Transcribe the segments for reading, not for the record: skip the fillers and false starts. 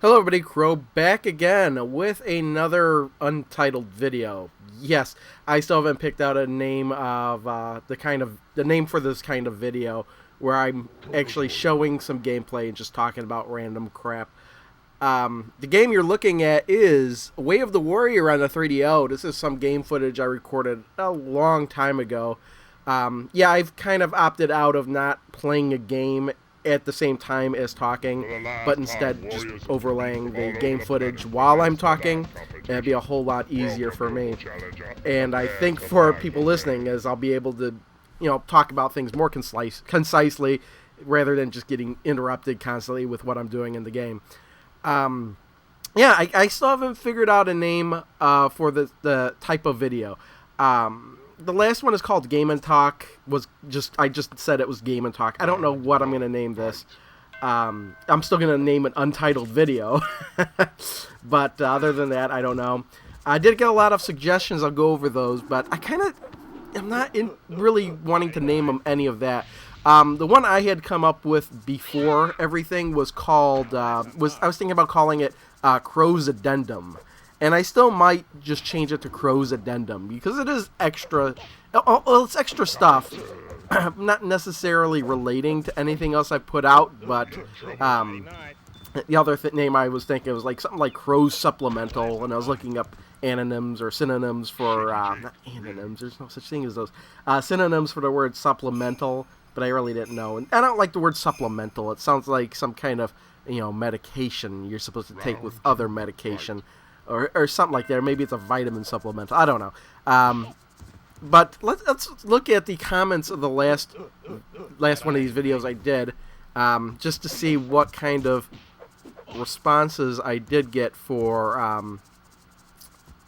Hello everybody, Crow back again with another untitled video. Yes, I still haven't picked out a name of the name for this kind of video where I'm actually showing some gameplay and just talking about random crap. The game you're looking at is Way of the Warrior on the 3DO. This is some game footage I recorded a long time ago. Yeah, I've kind of opted out of not playing a game at the same time as talking, but instead just overlaying the game footage while I'm talking. It'd be a whole lot easier for me. And I think for people listening, as I'll be able to, talk about things more concisely rather than just getting interrupted constantly with what I'm doing in the game. Yeah, I still haven't figured out a name for the type of video. The last one is called Game and Talk. I just said it was Game and Talk. I don't know what I'm going to name this. I'm still going to name it Untitled Video. But other than that, I don't know. I did get a lot of suggestions. I'll go over those. But I'm not really wanting to name any of that. The one I had come up with before everything was called, I was thinking about calling it Crow's Addendum. And I still might just change it to Crow's Addendum, because it is extra, well, it's extra stuff, not necessarily relating to anything else I put out, but the other name I was thinking was like something like Crow's Supplemental, and I was looking up antonyms or synonyms for, not antonyms, there's no such thing as those, synonyms for the word supplemental, but I really didn't know. And I don't like the word supplemental. It sounds like some kind of, medication you're supposed to take with other medication. Or something like that. Or maybe it's a vitamin supplemental. I don't know. But let's look at the comments of the last one of these videos I did, just to see what kind of responses I did get for,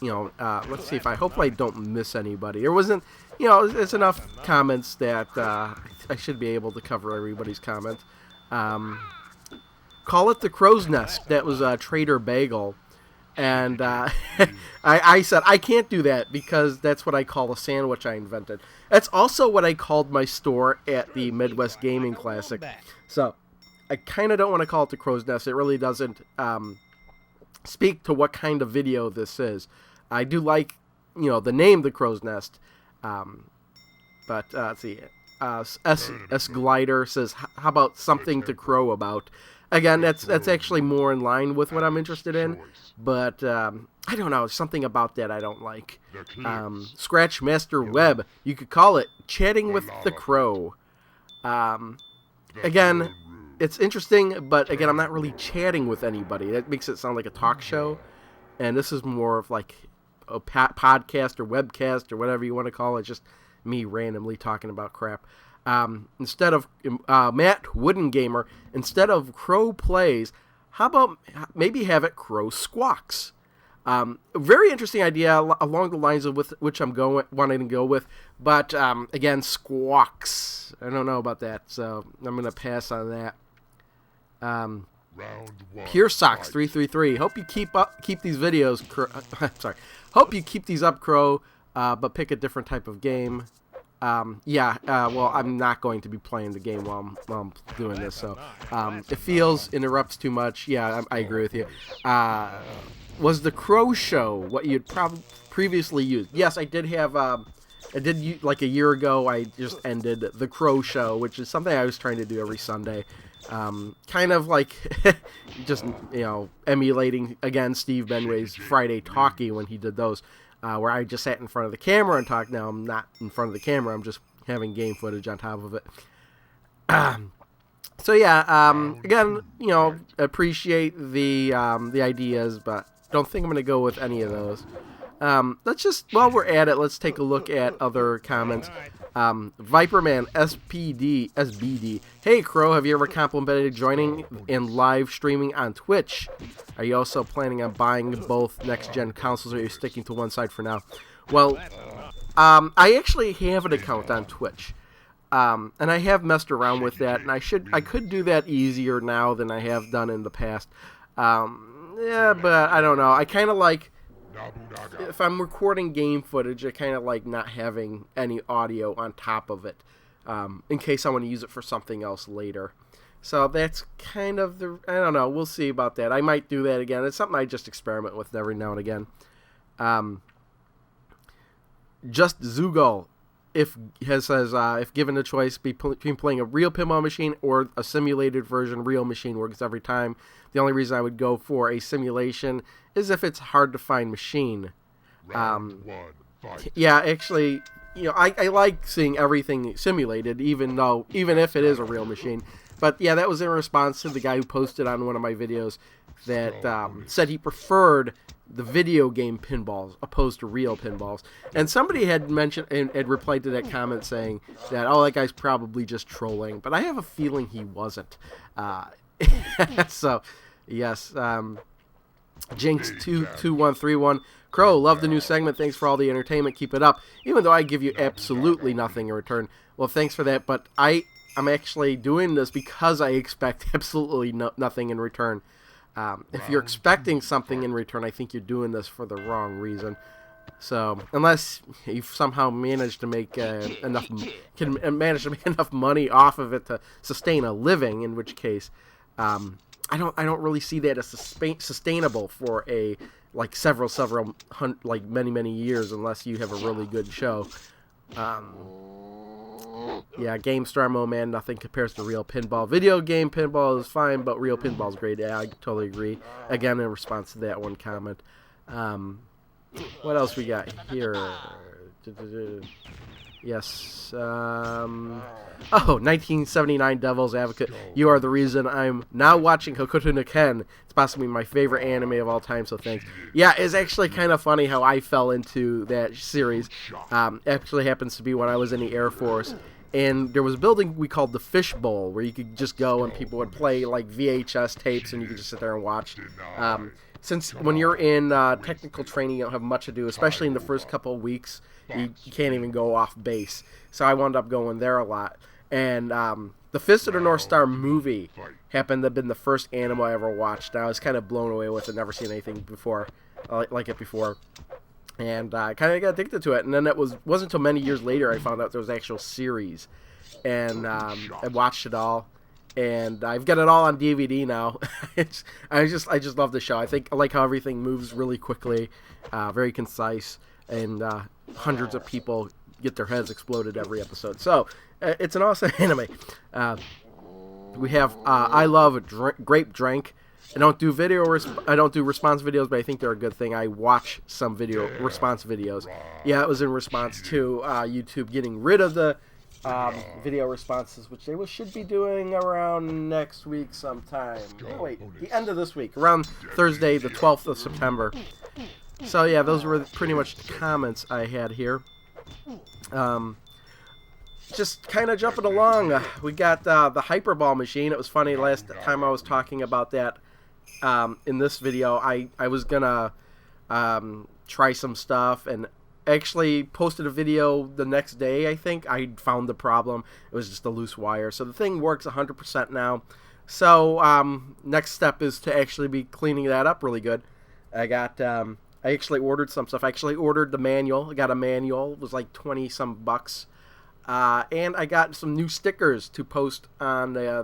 let's see if hopefully I don't miss anybody. There wasn't, it's enough comments that I should be able to cover everybody's comment. Call it the Crow's Nest. That was Trader Bagel. And I said, I can't do that because that's what I call a sandwich I invented. That's also what I called my store at the Midwest Gaming Classic. So I kind of don't want to call it the Crow's Nest. It really doesn't speak to what kind of video this is. I do like, the name The Crow's Nest. But let's see. S Glider says, how about something to crow about? Again, that's actually more in line with what I'm interested in. But, I don't know, something about that I don't like. Scratch Master Web, you could call it Chatting with the Crow. Again, it's interesting, but again, I'm not really chatting with anybody. That makes it sound like a talk show. And this is more of like a podcast or webcast or whatever you want to call it. Just me randomly talking about crap. Instead of, Matt Wooden Gamer, instead of Crow Plays, how about maybe have it Crow Squawks? Very interesting idea along the lines of which I'm wanting to go with. But, again, Squawks. I don't know about that, so I'm going to pass on that. Pure Socks 333. Hope you keep these videos, sorry. Hope you keep these up, Crow, but pick a different type of game. Well, I'm not going to be playing the game while I'm doing this, so it interrupts too much. Yeah, I agree with you. Was the Crow Show what you'd previously used? Yes, I did have, like a year ago, I just ended the Crow Show, which is something I was trying to do every Sunday. Kind of like, just, emulating, again, Steve Benway's Friday Talkie when he did those. Where I just sat in front of the camera and talked. Now I'm not in front of the camera. I'm just having game footage on top of it. So yeah, again, appreciate the ideas, but don't think I'm going to go with any of those. Let's just, while we're at it, let's take a look at other comments. Viperman SBD. Hey Crow, have you ever contemplated joining and live streaming on Twitch? Are you also planning on buying both next-gen consoles, or are you sticking to one side for now? Well, I actually have an account on Twitch. And I have messed around with that, and I could do that easier now than I have done in the past. Yeah, but I don't know. I kind of like, if I'm recording game footage, I kind of like not having any audio on top of it, in case I want to use it for something else later. So that's kind of I don't know. We'll see about that. I might do that again. It's something I just experiment with every now and again. Just Zugal, if given the choice between playing a real pinball machine or a simulated version, real machine works every time. The only reason I would go for a simulation is if it's hard to find machine. Yeah, actually, I like seeing everything simulated, even if it is a real machine. But yeah, that was in response to the guy who posted on one of my videos that said he preferred the video game pinballs opposed to real pinballs. And somebody had mentioned and had replied to that comment saying that, oh, that guy's probably just trolling. But I have a feeling he wasn't. So, yes. Jinx22131. Crow, love the new segment. Thanks for all the entertainment. Keep it up. Even though I give you absolutely nothing in return. Well, thanks for that. But I'm actually doing this because I expect absolutely nothing in return. If you're expecting something in return, I think you're doing this for the wrong reason. So, unless you've somehow managed to make enough money off of it to sustain a living, in which case, I don't really see that as sustainable for several many years, unless you have a really good show. Yeah, GameStar man, nothing compares to real pinball. Video game pinball is fine, but real pinball is great. Yeah, I totally agree. Again, in response to that one comment. What else we got here? Yes. 1979 Devil's Advocate. You are the reason I'm now watching Hokuto no Ken. It's possibly my favorite anime of all time, so thanks. Yeah, it's actually kind of funny how I fell into that series. Actually happens to be when I was in the Air Force. And there was a building we called the Fish Bowl, where you could just go and people would play like VHS tapes and you could just sit there and watch. Since when you're in technical training, you don't have much to do, especially in the first couple of weeks. You can't even go off base. So I wound up going there a lot. And the Fist of the North Star movie happened to have been the first anime I ever watched. And I was kind of blown away with it. Never seen anything before like it before. And I kind of got addicted to it. And then it wasn't until many years later I found out there was an actual series. And I watched it all. And I've got it all on DVD now. I just love the show. I like how everything moves really quickly, very concise, and hundreds of people get their heads exploded every episode. So it's an awesome anime. We have I love Grape Drank. I don't do response videos, but I think they're a good thing. I watch some response videos. Yeah, it was in response to YouTube getting rid of the video responses, which they should be doing around next week sometime. Oh, wait, the end of this week, around Thursday, the 12th of September. So yeah, those were pretty much the comments I had here. Just kind of jumping along. We got the Hyperball machine. It was funny, last time I was talking about that in this video, I was gonna try some stuff and actually posted a video the next day. I think I found the problem. It was just a loose wire. So the thing works 100% now. So next step is to actually be cleaning that up really good. I actually ordered some stuff. I actually ordered the manual. I got a manual. It was like 20 some bucks. And I got some new stickers to post on I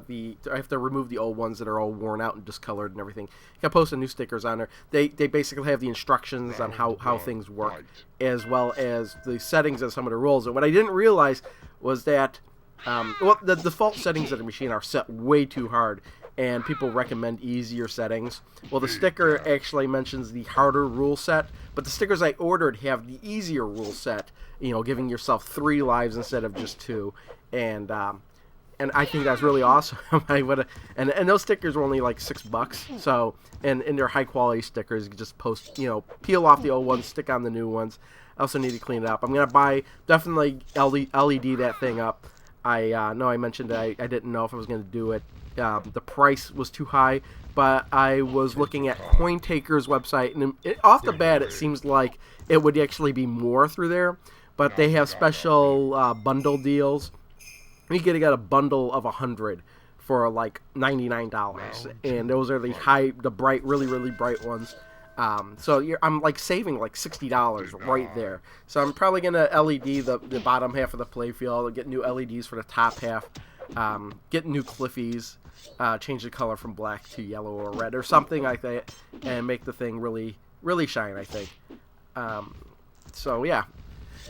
have to remove the old ones that are all worn out and discolored and everything. I got posted new stickers on there. They basically have the instructions on how things work, as well as the settings and some of the rules. And what I didn't realize was that the default settings of the machine are set way too hard, and people recommend easier settings. Well, the sticker actually mentions the harder rule set, but the stickers I ordered have the easier rule set, giving yourself 3 lives instead of just 2. And I think that's really awesome. And those stickers were only like $6. So, and they're high quality stickers. You can just peel off the old ones, stick on the new ones. I also need to clean it up. I'm gonna definitely LED that thing up. I know I mentioned that I didn't know if I was gonna do it. The price was too high, but I was looking at CoinTaker's website, and off the bat it seems like it would actually be more through there, but they have special bundle deals. You get a bundle of 100 for like $99, and those are the bright, really bright ones. So I'm like saving like $60 right there. So I'm probably gonna LED the bottom half of the playfield and get new LEDs for the top half. get new Cliffies, change the color from black to yellow or red or something like that, and make the thing really, really shine, I think. So, yeah.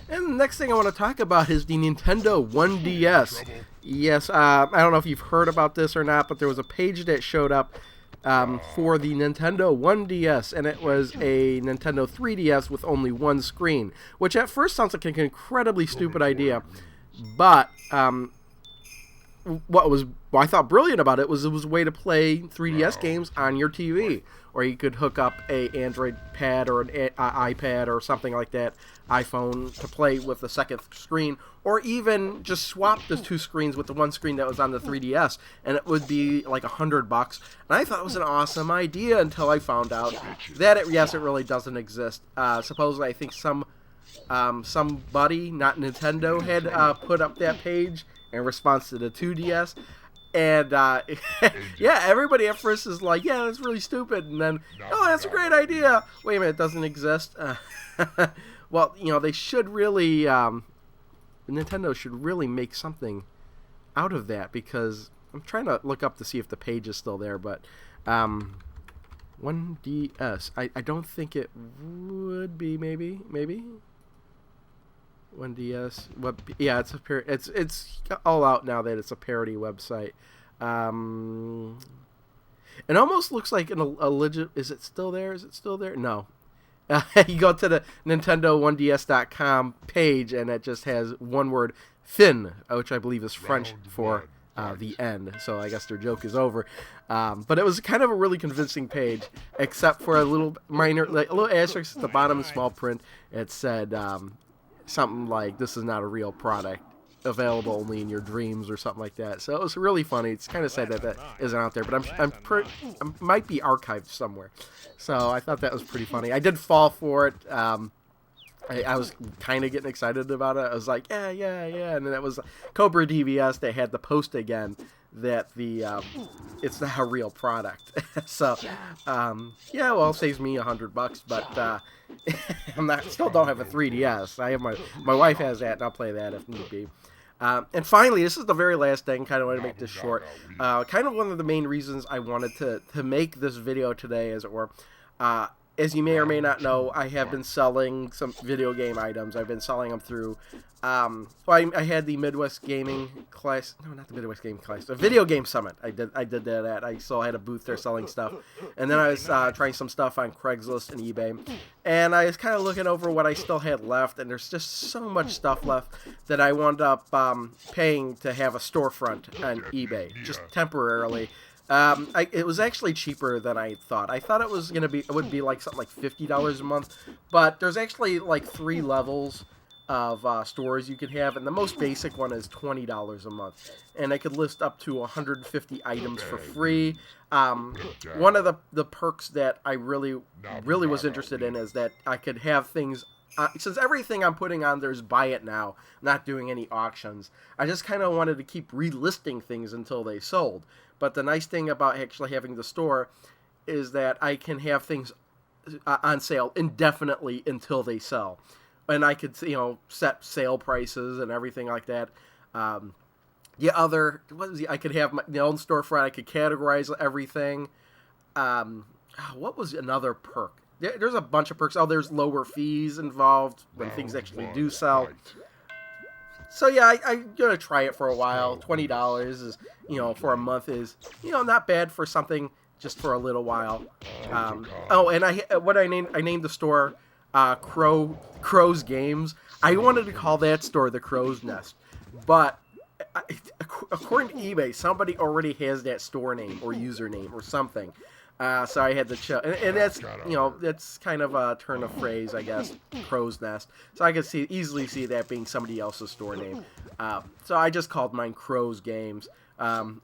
And the next thing I want to talk about is the Nintendo 1DS. Yes, I don't know if you've heard about this or not, but there was a page that showed up for the Nintendo 1DS, and it was a Nintendo 3DS with only one screen, which at first sounds like an incredibly stupid idea, but what I thought brilliant about it was a way to play 3DS games on your TV, or you could hook up a Android pad or an iPad or something like that, iPhone, to play with the second screen, or even just swap the two screens with the one screen that was on the 3DS, and it would be like $100. And I thought it was an awesome idea until I found out that it really doesn't exist. Supposedly, I think somebody, not Nintendo, had put up that page in response to the 2DS. And, yeah, everybody at first is like, yeah, that's really stupid. And then, oh, that's a great idea. Wait a minute, it doesn't exist? Well, they should really, Nintendo should really make something out of that, because I'm trying to look up to see if the page is still there, but, 1DS, I don't think it would be, maybe? 1DS yeah, it's all out now that it's a parody website. It almost looks like a legit. Is it still there? No. You go to the Nintendo1DS.com page, and it just has one word, fin, which I believe is French for the end. So I guess their joke is over. But it was kind of a really convincing page, except for a little minor, like a little asterisk at the bottom, small print. It said something like, "This is not a real product, available only in your dreams," or something like that. So it was really funny. It's kind of sad that isn't out there, but I might be archived somewhere. So I thought that was pretty funny. I did fall for it. I was kind of getting excited about it. I was like, yeah, and then it was Cobra DVS. They had the post again that it's not a real product. So yeah, well, it saves me $100, but still don't have a 3DS. I have my wife has that, and I'll play that if need be. And finally, this is the very last thing. Kind of want to make this short. Kind of one of the main reasons I wanted to make this video today, as it were. As you may or may not know, I have been selling some video game items. I've been selling them through, I had the Midwest Gaming Class, no, not the Midwest Gaming Class, the Video Game Summit. I did that at. I still had a booth there selling stuff. And then I was trying some stuff on Craigslist and eBay. And I was kind of looking over what I still had left, and there's just so much stuff left that I wound up paying to have a storefront on eBay, just temporarily. It was actually cheaper than I thought. I thought it would be like something like $50 a month, but there's actually like 3 levels of stores you can have, and the most basic one is $20 a month, and I could list up to 150 items for free. One of the perks that I really was interested in is that I could have things. Since everything I'm putting on there's buy it now, not doing any auctions, I just kind of wanted to keep relisting things until they sold. But the nice thing about actually having the store is that I can have things on sale indefinitely until they sell. And I could, set sale prices and everything like that. I could have my own storefront. I could categorize everything. What was another perk? There's a bunch of perks. Oh, there's lower fees involved when things actually do sell. So yeah, I'm gonna try it for a while. $20 is, for a month is, not bad for something just for a little while. And I named the store Crow's Games. I wanted to call that store the Crow's Nest, but according to eBay, somebody already has that store name or username or something. So I had to and that's that's kind of a turn of phrase, I guess, Crow's Nest. So I could easily see that being somebody else's store name. So I just called mine Crow's Games. And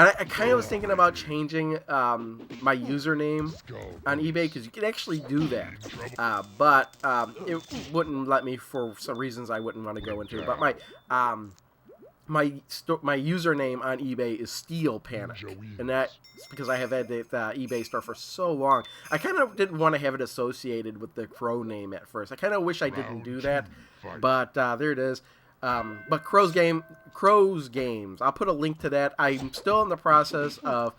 I kind of was thinking about changing my username on eBay, because you can actually do that, but it wouldn't let me for some reasons I wouldn't want to go into. But my username on eBay is Steel Panic, and that's because I have had the eBay store for so long. I kind of didn't want to have it associated with the Crow name at first. I kind of wish I didn't do that, but there it is. But Crow's Games. I'll put a link to that. I'm still in the process of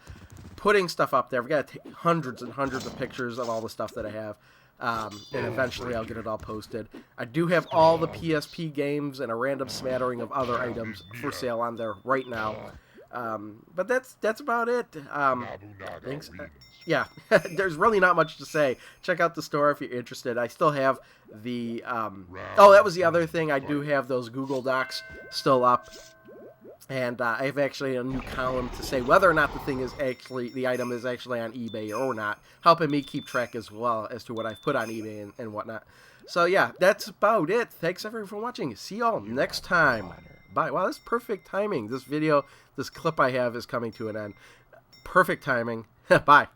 putting stuff up there. I've got to take hundreds and hundreds of pictures of all the stuff that I have. And eventually I'll get it all posted. I do have all the PSP games and a random smattering of other items for sale on there right now. But that's about it. Thanks. Yeah, there's really not much to say. Check out the store if you're interested. I still have the... oh, that was the other thing. I do have those Google Docs still up. And I have actually a new column to say whether or not the item is actually on eBay or not, helping me keep track as well as to what I've put on eBay and whatnot. So yeah, that's about it. Thanks everyone for watching. See y'all next time. Bye. Wow, that's perfect timing. This clip I have is coming to an end. Perfect timing. Bye.